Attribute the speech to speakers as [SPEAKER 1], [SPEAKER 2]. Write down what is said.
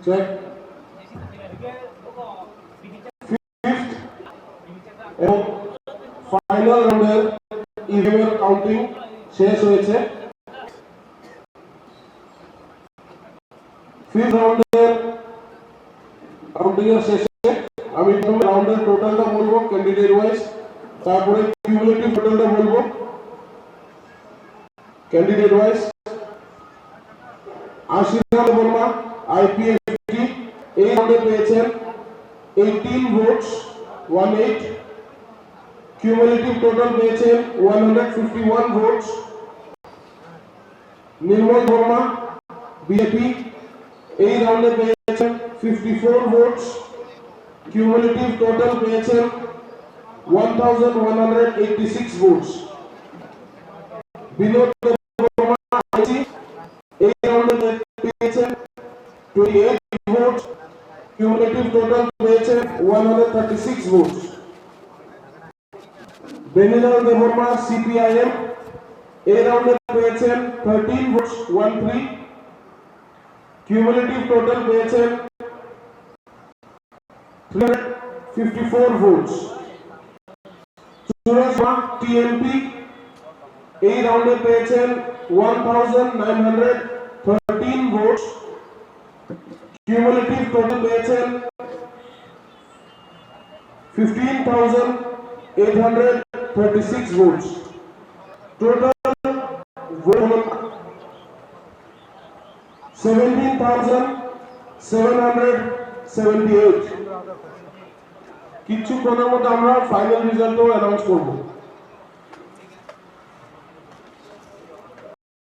[SPEAKER 1] check. Fifth এবং final রাউন্ডের event counting শেষ হয়েছে। ফিফথ রাউন্ডের কাউন্টিং এর শেষে আমি প্রথমে রাউন্ডের টোটালটা বলবো ক্যান্ডিডেট ওয়াইজ, তারপরে কিউমুলেটিভ টোটালটা বলবো ক্যান্ডিডেট ওয়াইজ। আশীর্বাদ বর্মা আইপিএসটি এই রাউন্ডে পেয়েছেন 18 ভোটস 18। কিউমুলেটিভ টোটাল পেয়েছেন 151 ভোটস। নির্মল বর্মা বিজেপি এই রাউন্ডে পেয়েছেন 54 ভোটস। কিউমুলেটিভ টোটাল পেয়েছেন 1186 ভোটস। বিনোদ বর্মা আইসি এই রাউন্ডে পেয়েছেন 28 ভোটস। কিউমুলেটিভ টোটাল পেয়েছেন 136 ভোটস। বেনিলাল দেববর্মা সিপিআইএম এই রাউন্ডে পেয়েছেন 13 ভোটস 13। কিউমুলেটিভ টোটাল পেয়েছেন 354 ভোটস। সুরেশ টিএমপি এই রাউন্ডে পেয়েছেন 1913 ভোটস। কিউমুলেটিভ টোটাল পেয়েছেন 15,836 votes. Total vote 17,778. কিছুক্ষণের মধ্যে আমরা ফাইনাল রেজাল্টও অ্যানাউন্স করব।